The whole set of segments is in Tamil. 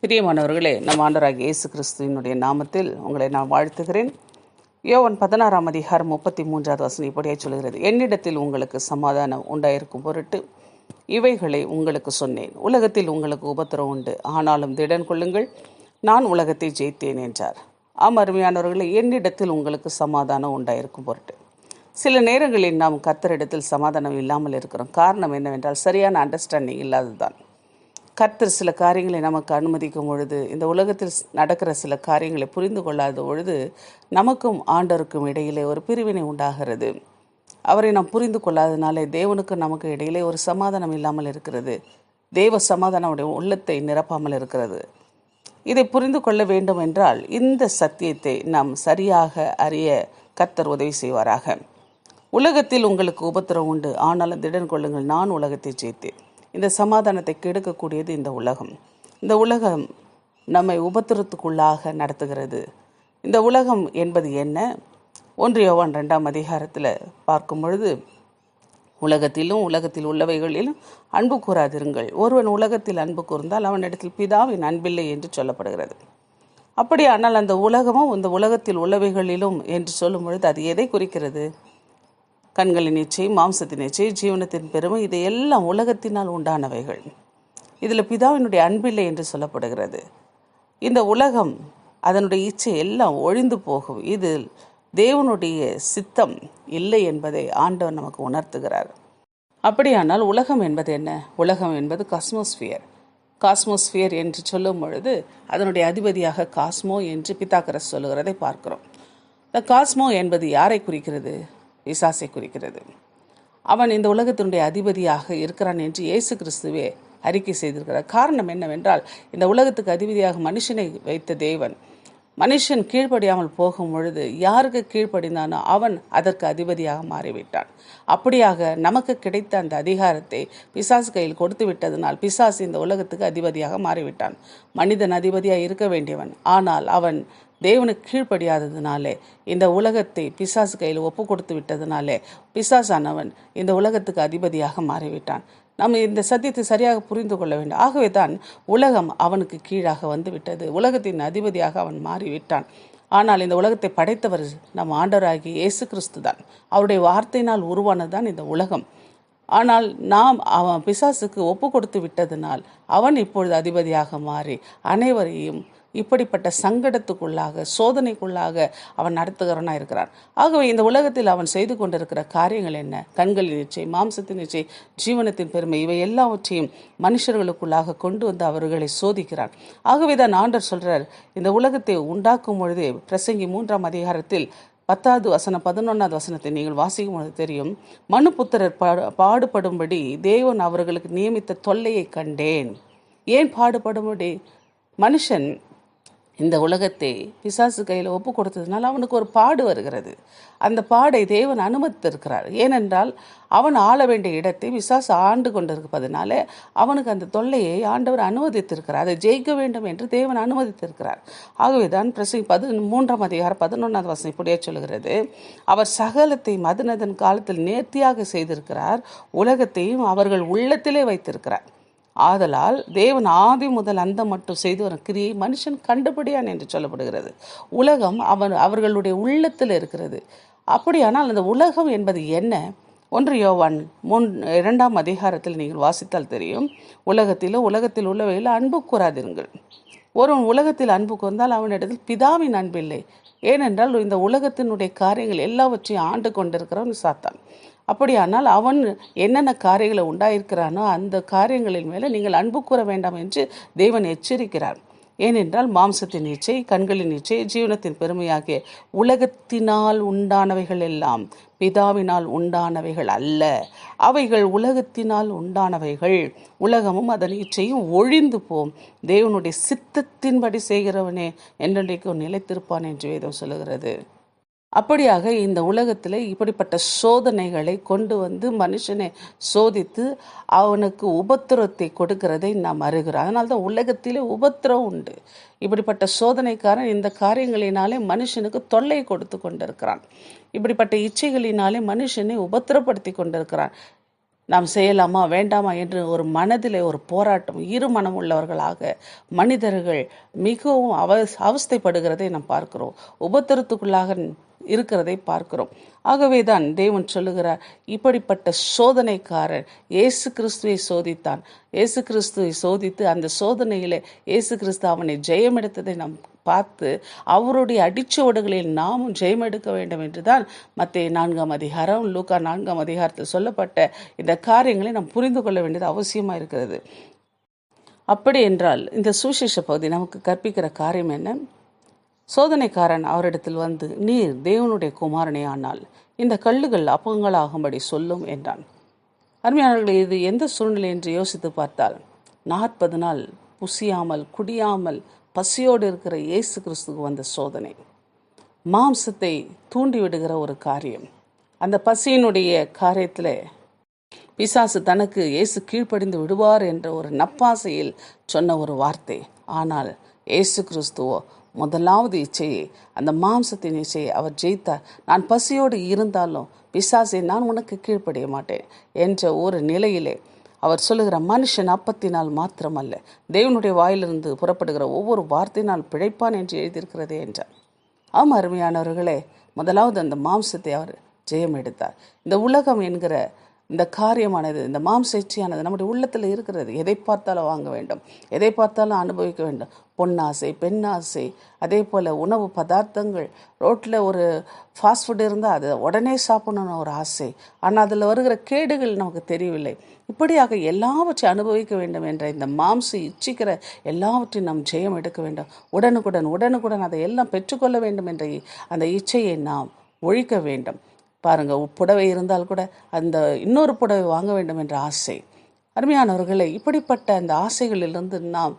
பிரியமானவர்களே, நம் ஆண்டவராகிய இயேசு கிறிஸ்துவினுடைய நாமத்தில் உங்களை நான் வாழ்த்துகிறேன். யோவான் 16:33 இப்படியே சொல்கிறது, என்னிடத்தில் உங்களுக்கு சமாதானம் உண்டாயிருக்கும் பொருட்டு இவைகளை உங்களுக்கு சொன்னேன். உலகத்தில் உங்களுக்கு உபத்திரம் உண்டு, ஆனாலும் திடன் கொள்ளுங்கள், நான் உலகத்தை ஜெயித்தேன் என்றார். அருமையானவர்களே, என்னிடத்தில் உங்களுக்கு சமாதானம் உண்டாயிருக்கும் பொருட்டு. சில நேரங்களில் நாம் கர்த்தரிடத்தில் சமாதானம் இல்லாமல் இருக்கிறோம். காரணம் என்னவென்றால் சரியான அண்டர்ஸ்டாண்டிங் இல்லாததுதான். கர்த்தர் சில காரியங்களை நமக்கு அனுமதிக்கும் பொழுது, இந்த உலகத்தில் நடக்கிற சில காரியங்களை புரிந்து கொள்ளாத பொழுது நமக்கும் ஆண்டவருக்கும் இடையிலே ஒரு பிரிவினை உண்டாகிறது. அவரை நாம் புரிந்து கொள்ளாதனாலே தேவனுக்கும் நமக்கு இடையிலே ஒரு சமாதானம் இல்லாமல் இருக்கிறது. தேவ சமாதானம் அவருடைய உள்ளத்தை நிரப்பாமல் இருக்கிறது. இதை புரிந்து கொள்ள வேண்டும் என்றால் இந்த சத்தியத்தை நாம் சரியாக அறிய கர்த்தர் உதவி செய்வாராக. உலகத்தில் உங்களுக்கு உபத்திரம் உண்டு, ஆனாலும் திடன் கொள்ளுங்கள், நான் உலகத்தை ஜெயித்தேன். இந்த சமாதானத்தை கெடுக்கக்கூடியது இந்த உலகம். இந்த உலகம் நம்மை உபத்திரத்துக்குள்ளாக நடத்துகிறது. இந்த உலகம் என்பது என்ன? 1 யோவான் 2 பார்க்கும் பொழுது, உலகத்திலும் உலகத்தில் உள்ளவைகளிலும் அன்பு கூறாதிருங்கள். ஒருவன் உலகத்தில் அன்பு கூர்ந்தால் அவனிடத்தில் பிதாவின் அன்பில்லை என்று சொல்லப்படுகிறது. அப்படியானால் அந்த உலகமும் இந்த உலகத்தில் உள்ளவைகளிலும் என்று சொல்லும் பொழுது அது எதை குறிக்கிறது? கண்களின் இச்சை, மாம்சத்தின் இச்சை, ஜீவனத்தின் பெருமை, இதையெல்லாம் உலகத்தினால் உண்டானவைகள். இதில் பிதாவினுடைய அன்பில்லை என்று சொல்லப்படுகிறது. இந்த உலகம் அதனுடைய இச்சை எல்லாம் ஒழிந்து போகும். இதில் தேவனுடைய சித்தம் இல்லை என்பதை ஆண்டவர் நமக்கு உணர்த்துகிறார். அப்படியானால் உலகம் என்பது என்ன? உலகம் என்பது காஸ்மோஸ்பியர். காஸ்மோஸ்பியர் என்று சொல்லும் பொழுது அதனுடைய அதிபதியாக காஸ்மோ என்று பித்தாகரஸ் சொல்லுகிறதை பார்க்கிறோம். இந்த காஸ்மோ என்பது யாரை குறிக்கிறது? பிசாசை குறிக்கிறது. அவன் இந்த உலகத்தினுடைய அதிபதியாக இருக்கிறான் என்று இயேசு கிறிஸ்துவே அறிக்கை செய்திருக்கிறார். காரணம் என்னவென்றால், இந்த உலகத்துக்கு அதிபதியாக மனுஷனை வைத்த தேவன் மனுஷன் கீழ்ப்படியாமல் போகும் பொழுது யாருக்கு கீழ்ப்படிந்தானோ அவன் அதற்கு அதிபதியாக மாறிவிட்டான். அப்படியாக நமக்கு கிடைத்த அந்த அதிகாரத்தை பிசாசு கையில் கொடுத்து விட்டதனால் பிசாசு இந்த உலகத்துக்கு அதிபதியாக மாறிவிட்டான். மனிதன் அதிபதியாக இருக்க வேண்டியவன், ஆனால் அவன் தேவனுக்கு கீழ்ப்படியாததுனாலே இந்த உலகத்தை பிசாசு கையில் ஒப்பு கொடுத்து விட்டதுனாலே பிசாசானவன் இந்த உலகத்துக்கு அதிபதியாக மாறிவிட்டான். நம்ம இந்த சத்தியத்தை சரியாக புரிந்து கொள்ள வேண்டும். ஆகவே தான் உலகம் அவனுக்கு கீழாக வந்து விட்டது. உலகத்தின் அதிபதியாக அவன் மாறிவிட்டான். ஆனால் இந்த உலகத்தை படைத்தவர் நம் ஆண்டவராகிய இயேசு கிறிஸ்து தான். அவருடைய வார்த்தையினால் உருவானதுதான் இந்த உலகம். ஆனால் நாம் அவன் பிசாசுக்கு ஒப்பு கொடுத்து விட்டதனால் அவன் இப்பொழுது அதிபதியாக மாறி அனைவரையும் இப்படிப்பட்ட சங்கடத்துக்குள்ளாக, சோதனைக்குள்ளாக அவன் நடத்துகிறவனாக இருக்கிறான். ஆகவே இந்த உலகத்தில் அவன் செய்து கொண்டிருக்கிற காரியங்கள் என்ன? கண்களின் இச்சை, மாம்சத்தின் இச்சை, ஜீவனத்தின் பெருமை, இவை எல்லாவற்றையும் மனுஷர்களுக்குள்ளாக கொண்டு வந்து அவர்களை சோதிக்கிறான். ஆகவே தான் ஆண்டவர் சொல்றார், இந்த உலகத்தை உண்டாக்கும் பொழுதே பிரசங்கி 3 10 11 நீங்கள் வாசிக்கும் பொழுது தெரியும், மனுபுத்திரர் பாடுபடும்படி தேவன் அவர்களுக்கு நியமித்த தொல்லையை கண்டேன். ஏன் பாடுபடும்படி? மனுஷன் இந்த உலகத்தை பிசாசு கையில் ஒப்பு கொடுத்ததுனால அவனுக்கு ஒரு பாடு வருகிறது. அந்த பாடை தேவன் அனுமதித்திருக்கிறார். ஏனென்றால் அவன் ஆள வேண்டிய இடத்தை பிசாசு ஆண்டு கொண்டிருப்பதனால அவனுக்கு அந்த தொல்லையை ஆண்டவர் அனுமதித்திருக்கிறார். அதை ஜெயிக்க வேண்டும் என்று தேவன் அனுமதித்திருக்கிறார். ஆகவே தான் பிரசங்கி 3:11 இப்படியே சொல்கிறது, அவர் சகலத்தையும் அதனதன் காலத்தில் நேர்த்தியாக செய்திருக்கிறார், உலகத்தையும் அவர்கள் உள்ளத்திலே வைத்திருக்கிறார். ஆதலால் தேவன் ஆதி முதல் அந்த மட்டும் செய்து வரும் கிரியை மனுஷன் கண்டுபிடியான் என்று சொல்லப்படுகிறது. உலகம் அவர்களுடைய உள்ளத்தில் இருக்கிறது. அப்படியானால் அந்த உலகம் என்பது என்ன? 1 யோவான் 2 நீங்கள் வாசித்தால் தெரியும், உலகத்தில் உள்ளவையில் அன்பு கூறாதிருங்கள். ஒருவன் உலகத்தில் அன்பு கூர்ந்தால் அவனிடத்தில் பிதாவின் அன்பில்லை. ஏனென்றால் இந்த உலகத்தினுடைய காரியங்கள் எல்லாவற்றையும் ஆண்டு கொண்டிருக்கிறவன் சாத்தான். அப்படியானால் அவன் என்னென்ன காரியங்களை உண்டாயிருக்கிறானோ அந்த காரியங்களின் மேலே நீங்கள் அன்பு கூற வேண்டாம் என்று தேவன் எச்சரிக்கிறார். ஏனென்றால் மாம்சத்தின் இச்சை, கண்களின் இச்சை, ஜீவனத்தின் பெருமையாகிய உலகத்தினால் உண்டானவைகள் எல்லாம் பிதாவினால் உண்டானவைகள் அல்ல, அவைகள் உலகத்தினால் உண்டானவைகள். உலகமும் அதன் இச்சையும் ஒழிந்து போம், தேவனுடைய சித்தத்தின்படி செய்கிறவனே என்றென்றைக்கும் நிலைத்திருப்பான் என்று வேதம் சொல்லுகிறது. அப்படியாக இந்த உலகத்தில் இப்படிப்பட்ட சோதனைகளை கொண்டு வந்து மனுஷனை சோதித்து அவனுக்கு உபத்திரத்தை கொடுக்கிறதை நாம் அறிகிறோம். அதனால தான் உலகத்திலே உபத்திரம் உண்டு. இப்படிப்பட்ட சோதனைக்காரன் இந்த காரியங்களினாலே மனுஷனுக்கு தொல்லை கொடுத்து கொண்டிருக்கிறான். இப்படிப்பட்ட இச்சைகளினாலே மனுஷனை உபத்திரப்படுத்தி கொண்டிருக்கிறான். நாம் செய்யலாமா வேண்டாமா என்று ஒரு மனதிலே ஒரு போராட்டம், இரு மனம் உள்ளவர்களாக மனிதர்கள் மிகவும் அவஸ்தைப்படுகிறதை நாம் பார்க்கிறோம். உபத்திரத்துக்குள்ளாக இருக்கிறதை பார்க்கிறோம். ஆகவேதான் தேவன் சொல்லுகிறார், இப்படிப்பட்ட சோதனைக்காரர் இயேசு கிறிஸ்துவை சோதித்தான். இயேசு கிறிஸ்துவை சோதித்து அந்த சோதனையிலே இயேசு கிறிஸ்து அவனை ஜெயமெடுத்ததை நாம் பார்த்து அவருடைய அடிச்சுவடுகளில் நாமும் ஜெயம் எடுக்க வேண்டும் என்றுதான் மத்தேயு 4ஆம் அதிகாரம், லூக்கா 4ஆம் அதிகாரத்தில் சொல்லப்பட்ட இந்த காரியங்களை நாம் புரிந்து கொள்ள வேண்டியது அவசியமாக இருக்கிறது. அப்படி என்றால் இந்த சுவிசேஷ பகுதி நமக்கு கற்பிக்கிற காரியம் என்ன? சோதனைக்காரன் அவரிடத்தில் வந்து, நீர் தேவனுடைய குமாரனே ஆனால் இந்த கல்லுகள் அப்பங்களாகும்படி சொல்லும் என்றான். அருமையானவர்களே, இது எந்த சூழ்நிலை என்று யோசித்து பார்த்தால் 40 நாள் புசியாமல் குடியாமல் பசியோடு இருக்கிற இயேசு கிறிஸ்துக்கு வந்த சோதனை, மாம்சத்தை தூண்டிவிடுகிற ஒரு காரியம். அந்த பசியினுடைய காரியத்தில் பிசாசு தனக்கு இயேசு கீழ்ப்படிந்து விடுவார் என்ற ஒரு நப்பாசையில் சொன்ன ஒரு வார்த்தை. ஆனால் இயேசு கிறிஸ்துவோ முதலாவது இச்சையை, அந்த மாம்சத்தின் இச்சையை அவர் ஜெயித்தார். நான் பசியோடு இருந்தாலும் பிசாசை நான் உனக்கு கீழ்ப்படிய மாட்டேன் என்ற ஒரு நிலையிலே அவர் சொல்லுகிற, மனுஷன் அப்பத்தினால் மாத்திரமல்ல தேவனுடைய வாயிலிருந்து புறப்படுகிற ஒவ்வொரு வார்த்தையினால் பிழைப்பான் என்று எழுதியிருக்கிறதே என்றார். ஆம் அருமையானவர்களே, முதலாவது அந்த மாம்சத்தை அவர் ஜெயம் எடுத்தார். இந்த உலகம் என்கிற இந்த காரியமானது, இந்த மாம்ச இச்சையானது நம்முடைய உள்ளத்தில் இருக்கிறது. எதை பார்த்தாலும் வாங்க வேண்டும், எதை பார்த்தாலும் அனுபவிக்க வேண்டும். பொன்னாசை, பெண்ணாசை, அதே போல் உணவு பதார்த்தங்கள். ரோட்டில் ஒரு ஃபாஸ்ட் ஃபுட் இருந்தால் அதை உடனே சாப்பிடணும்னு ஒரு ஆசை, ஆனால் அதில் வருகிற கேடுகள் நமக்கு தெரியவில்லை. இப்படியாக எல்லாவற்றையும் அனுபவிக்க வேண்டும் என்ற இந்த மாம்சை இச்சிக்கிற எல்லாவற்றையும் நாம் ஜெயம் எடுக்க வேண்டும். உடனுக்குடன் அதை எல்லாம் பெற்றுக்கொள்ள வேண்டும் என்ற அந்த இச்சையை நாம் ஒழிக்க வேண்டும். பாருங்கள், புடவை இருந்தால் கூட அந்த இன்னொரு புடவை வாங்க வேண்டும் என்ற ஆசை. அருமையானவர்களை, இப்படிப்பட்ட அந்த ஆசைகளிலிருந்து நாம்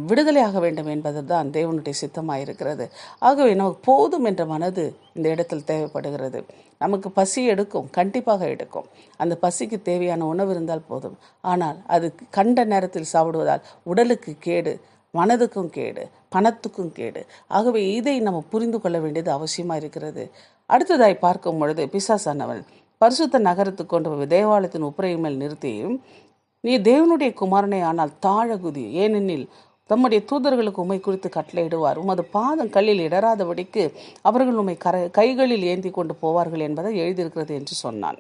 விடுதலையாக வேண்டும் என்பது தான் தேவனுடைய சித்தமாக இருக்கிறது. ஆகவே நமக்கு போதும் என்ற மனது இந்த இடத்தில் தேவைப்படுகிறது. நமக்கு பசி எடுக்கும், கண்டிப்பாக எடுக்கும். அந்த பசிக்கு தேவையான உணவு இருந்தால் போதும். ஆனால் அது கண்ட நேரத்தில் சாப்பிடுவதால் உடலுக்கு கேடு, மனதுக்கும் கேடு, பணத்துக்கும் கேடு. ஆகவே இதை நம்ம புரிந்து கொள்ள வேண்டியது அவசியமாக இருக்கிறது. அடுத்ததாய் பார்க்கும் பொழுது பிசாசானவன் பரிசுத்த நகரத்துக்கு கொண்டு போய் தேவாலயத்தின் உப்புரை மேல் நிறுத்தியும், நீ தேவனுடைய குமாரனை ஆனால் தாழகுதி, ஏனெனில் தம்முடைய தூதர்களுக்கு உம்மை குறித்து கட்டளையிடுவார், உமது பாதம் கல்லில் இடராதபடிக்கு அவர்கள் உம்மை கைகளில் ஏந்தி கொண்டு போவார்கள் என்பதை எழுதியிருக்கிறது என்று சொன்னான்.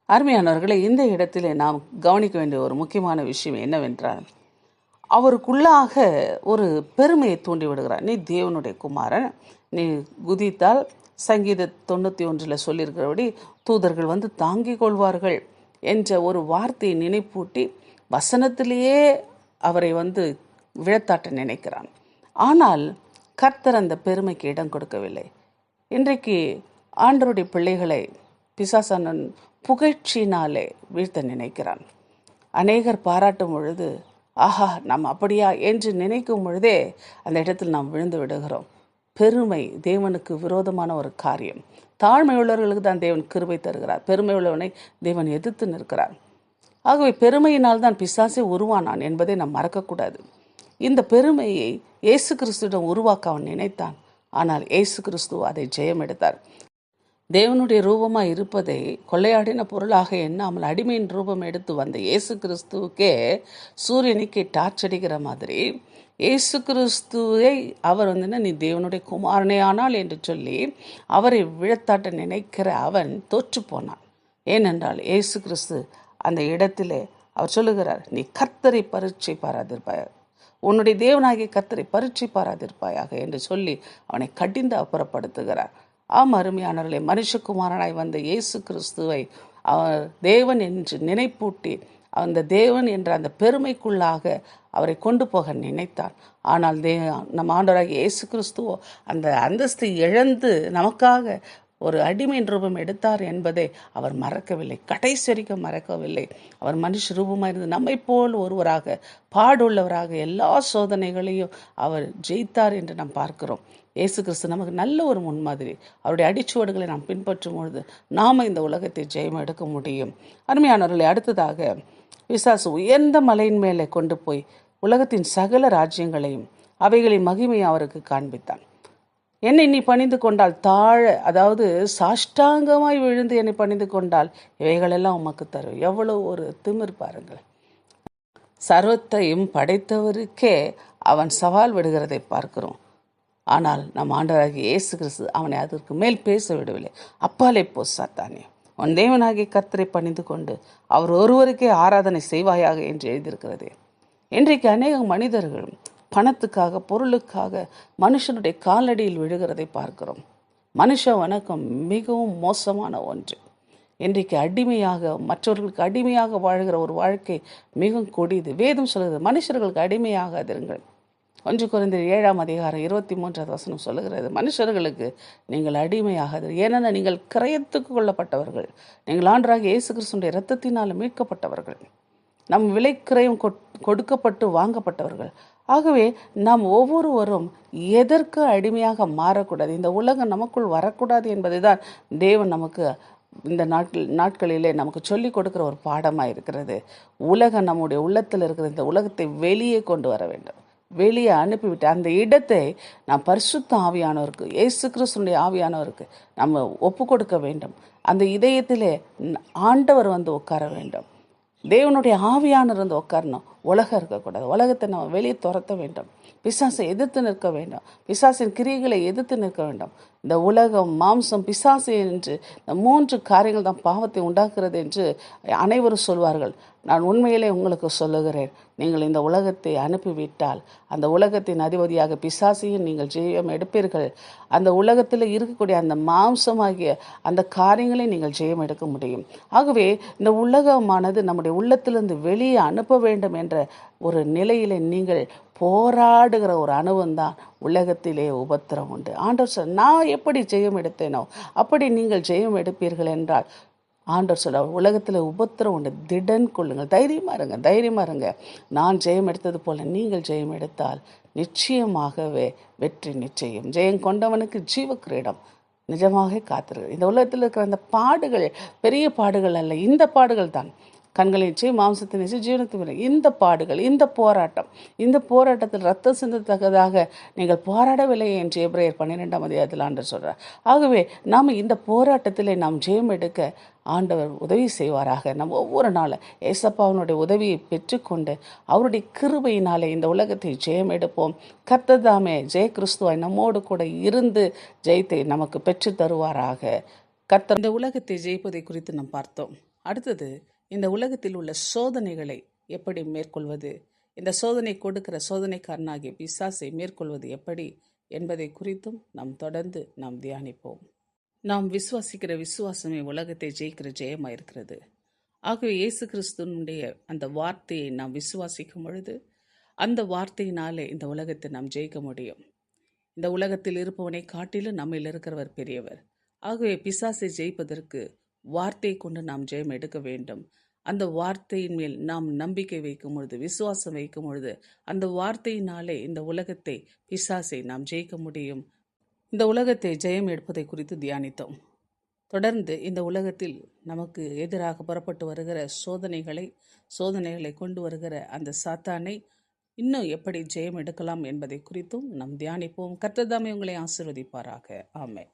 அருமையானவர்களை, இந்த இடத்திலே நாம் கவனிக்க வேண்டிய ஒரு முக்கியமான விஷயம் என்னவென்றால், அவருக்குள்ளாக ஒரு பெருமையை தூண்டி விடுகிறார். நீ தேவனுடைய குமாரன், நீ குதித்தால் சங்கீத 91 சொல்லியிருக்கிறபடி தூதர்கள் வந்து தாங்கிக் கொள்வார்கள் என்ற ஒரு வார்த்தையை நினைப்பூட்டி வசனத்திலேயே அவரை வந்து விழத்தாட்ட நினைக்கிறான். ஆனால் கர்த்தர் அந்த பெருமைக்கு இடம் கொடுக்கவில்லை. இன்றைக்கு ஆண்டவருடைய பிள்ளைகளை பிசாசானன் புகழ்ச்சியினாலே வீழ்த்த நினைக்கிறான். அநேகர் பாராட்டும் பொழுது, ஆஹா நாம் அப்படியா என்று நினைக்கும் பொழுதே அந்த இடத்தில் நாம் விழுந்து விடுகிறோம். பெருமை தேவனுக்கு விரோதமான ஒரு காரியம். தாழ்மை உள்ளவர்களுக்கு தான் தேவன் கிருபை தருகிறார், பெருமை உள்ளவனை தேவன் எதிர்த்து நிற்கிறார். ஆகவே பெருமையினால் தான் பிசாசே உருவானான் என்பதை நாம் மறக்கக்கூடாது. இந்த பெருமையை இயேசு கிறிஸ்துவிடம் உருவாக்க அவன் நினைத்தான். ஆனால் இயேசு கிறிஸ்து அதை ஜெயம் எடுத்தார். தேவனுடைய ரூபமாக இருப்பதை கொள்ளையாடின பொருளாக எண்ணாமல் அடிமையின் ரூபம் எடுத்து வந்த இயேசு கிறிஸ்துவுக்கே சூரியனுக்கு டார்ச் அடிக்கிற மாதிரி இயேசு கிறிஸ்துவை அவர் நீ தேவனுடைய குமாரனே ஆனால் என்று சொல்லி அவரை விழத்தாட்ட நினைக்கிற அவன் தோற்று போனான். ஏனென்றால் இயேசு கிறிஸ்து அந்த இடத்திலே அவர் சொல்லுகிறார், நீ கர்த்தரை பரீட்சை பாராதிருப்பாயாக, உன்னுடைய தேவனாகிய கர்த்தரை பரீட்சை பாராதிருப்பாயாக என்று சொல்லி அவனை கடிந்து அப்புறப்படுத்துகிறார். ஆம் அருமையானவர்களே, மனுஷகுமாரனாய் வந்த இயேசு கிறிஸ்துவை அவர் தேவன் என்று நினைப்பூட்டி அந்த தேவன் என்ற அந்த பெருமைக்குள்ளாக அவரை கொண்டு போக நினைத்தார். ஆனால் நம் ஆண்டவராகிய இயேசு கிறிஸ்துவோ அந்த அந்தஸ்தை இழந்து நமக்காக ஒரு அடிமையின் ரூபம் எடுத்தார் என்பதை அவர் மறக்கவில்லை, கடைசி வரைக்கும் மறக்கவில்லை. அவர் மனுஷ ரூபமாக இருந்து நம்மை போல் ஒருவராக பாடுள்ளவராக எல்லா சோதனைகளையும் அவர் ஜெயித்தார் என்று நாம் பார்க்கிறோம். இயேசு கிறிஸ்து நமக்கு நல்ல ஒரு முன்மாதிரி. அவருடைய அடிச்சுவடுகளை நாம் பின்பற்றும் பொழுது நாம் இந்த உலகத்தை ஜெயம் எடுக்க முடியும். அருமையானவர்களை, அடுத்ததாக பிசாசு உயர்ந்த மலையின் மேலே கொண்டு போய் உலகத்தின் சகல ராஜ்யங்களையும் அவைகளின் மகிமையை அவருக்கு காண்பித்தான். என்னை நீ பணிந்து கொண்டால் அதாவது சாஷ்டாங்கமாய் விழுந்து என்னை பணிந்து கொண்டால் இவைகளெல்லாம் உமக்கு தரும். எவ்வளோ ஒரு திமிர் பாருங்கள். சர்வத்தையும் படைத்தவருக்கே அவன் சவால் விடுகிறதை பார்க்கிறோம். ஆனால் நம் ஆண்டவராகிய இயேசு கிறிஸ்து அவனை அதற்கு மேல் பேச விடவில்லை. அப்பாலே போ சாத்தானே, உன் தேவனாகிய கர்த்தரை பணிந்து கொண்டு அவர் ஒருவருக்கே ஆராதனை செய்வாயாக என்று எழுதியிருக்கிறது. இன்றைக்கு அநேக மனிதர்கள் பணத்துக்காக, பொருளுக்காக மனுஷனுடைய காலடியில் விழுகிறதை பார்க்கிறோம். மனுஷ வணக்கம் மிகவும் மோசமான ஒன்று. இன்றைக்கு அடிமையாக, மற்றவர்களுக்கு அடிமையாக வாழ்கிற ஒரு வாழ்க்கை மிகவும் கொடியது. வேதம் சொல்கிறது, மனுஷர்களுக்கு அடிமையாகாதிருங்கள். 1 கொரிந்தியர் 7:23 சொல்லுகிறது, மனுஷர்களுக்கு நீங்கள் அடிமையாகாது, ஏனென்றால் நீங்கள் கிரயத்துக்கு கொள்ளப்பட்டவர்கள், நீங்கள் ஆண்டவராகிய இயேசு கிறிஸ்துவின் இரத்தத்தினால் மீட்கப்பட்டவர்கள், நம் விலைக்கிரயம் கொடுக்கப்பட்டு வாங்கப்பட்டவர்கள். ஆகவே நாம் ஒவ்வொருவரும் எதற்கு அடிமையாக மாறக்கூடாது, இந்த உலகம் நமக்குள் வரக்கூடாது என்பதை தான் தேவன் நமக்கு இந்த நாட்களிலே நமக்கு சொல்லிக் கொடுக்குற ஒரு பாடமாக இருக்கிறது. உலகம் நம்முடைய உள்ளத்தில் இருக்கிற இந்த உலகத்தை வெளியே கொண்டு வர வேண்டும். வெளியே அனுப்பிவிட்டு அந்த இடத்தை நாம் பரிசுத்த ஆவியானவருக்கு, இயேசு கிறிஸ்துவினுடைய ஆவியானவருக்கு நம்ம ஒப்பு கொடுக்க வேண்டும். அந்த இதயத்திலே ஆண்டவர் வந்து உட்கார வேண்டும். தேவனுடைய ஆவியானவர் வந்து உட்காரணும். உலகம் இருக்கக்கூடாது. உலகத்தை நம்ம வெளியே துரத்த வேண்டும். பிசாசை எதிர்த்து நிற்க வேண்டும். பிசாசின் கிரியைகளை எதிர்த்து நிற்க வேண்டும். இந்த உலகம், மாம்சம், பிசாசு என்று இந்த 3 காரியங்கள் தான் பாவத்தை உண்டாக்குறது என்று அனைவரும் சொல்வார்கள். நான் உண்மையிலே உங்களுக்கு சொல்லுகிறேன், நீங்கள் இந்த உலகத்தை அனுப்பிவிட்டால் அந்த உலகத்தின் அதிபதியாக பிசாசையும் நீங்கள் ஜெயம் எடுப்பீர்கள். அந்த உலகத்தில் இருக்கக்கூடிய அந்த மாம்சமாகிய அந்த காரியங்களை நீங்கள் ஜெயம் எடுக்க முடியும். ஆகவே இந்த உலகமானது நம்முடைய உள்ளத்திலிருந்து வெளியே அனுப்ப வேண்டும் என்ற ஒரு நிலையிலே நீங்கள் போராடுகிற ஒரு அனுபவம் தான் உலகத்திலே உபத்திரம் உண்டு. ஆண்டவர் சார், நான் எப்படி ஜெயம் எடுத்தேனோ அப்படி நீங்கள் ஜெயம் எடுப்பீர்கள் என்றால் ஆண்டவர் சொல்ல, உலகத்தில் உபத்திரம் உண்டு, திடன் கொள்ளுங்கள், தைரியமாக இருங்க. நான் ஜெயம் எடுத்தது போல நீங்கள் ஜெயம் எடுத்தால் நிச்சயமாகவே வெற்றி நிச்சயம். ஜெயம் கொண்டவனுக்கு ஜீவ கிரீடம் நிஜமாக காத்திருக்கு. இந்த உலகத்தில் இருக்கிற அந்த பாடுகள் பெரிய பாடுகள் அல்ல, இந்த பாடுகள் தான். கண்களின் நிச்சயம், மாம்சத்தின் நிச்சயம், ஜீவனத்தின் இந்த பாடுகள், இந்த போராட்டத்தில் ரத்தம் சிந்தத்தக்கதாக நீங்கள் போராடவில்லை என்று எபிரேயர் 12 ஆண்டவர் சொல்கிறார். ஆகவே நாம் இந்த போராட்டத்திலே நாம் ஜெயம் எடுக்க ஆண்டவர் உதவி செய்வாராக. நம்ம ஒவ்வொரு நாளும் ஏசப்பாவினுடைய உதவியை பெற்றுக்கொண்டு அவருடைய கிருபையினாலே இந்த உலகத்தை ஜெயம் எடுப்போம். கர்த்தர்தாமே ஜெய கிறிஸ்துவாய் நம்மோடு கூட இருந்து ஜெயத்தை நமக்கு பெற்று தருவாராக. கர்த்தர் இந்த உலகத்தை ஜெயிப்பதை குறித்து நாம் பார்த்தோம். அடுத்தது, இந்த உலகத்தில் உள்ள சோதனைகளை எப்படி மேற்கொள்வது, இந்த சோதனை கொடுக்கிற சோதனைக்காரனாகிய பிசாசை மேற்கொள்வது எப்படி என்பதை குறித்தும் நாம் தொடர்ந்து தியானிப்போம். நாம் விசுவாசிக்கிற விசுவாசமே உலகத்தை ஜெயிக்கிற ஜெயமாக இருக்கிறது. ஆகவே இயேசு கிறிஸ்துவனுடைய அந்த வார்த்தையை நாம் விசுவாசிக்கும் பொழுது அந்த வார்த்தையினாலே இந்த உலகத்தை நாம் ஜெயிக்க முடியும். இந்த உலகத்தில் இருப்பவனை காட்டிலும் நம்மில் இருக்கிறவர் பெரியவர். ஆகவே பிசாசை ஜெயிப்பதற்கு வார்த்தையை கொண்டு நாம் ஜெயம் எடுக்க வேண்டும். அந்த வார்த்தையின் மேல் நாம் நம்பிக்கை வைக்கும் பொழுது, விசுவாசம் வைக்கும் பொழுது அந்த வார்த்தையினாலே இந்த உலகத்தை, பிசாசை நாம் ஜெயிக்க முடியும். இந்த உலகத்தை ஜெயம் எடுப்பதை குறித்து தியானித்தோம். தொடர்ந்து இந்த உலகத்தில் நமக்கு எதிராக புறப்பட்டு வருகிற சோதனைகளை கொண்டு வருகிற அந்த சாத்தானை இன்னும் எப்படி ஜெயம் எடுக்கலாம் என்பதை குறித்தும் நாம் தியானிப்போம். கர்த்தர் தாமே உங்களை ஆசீர்வதிப்பாராக. ஆமென்.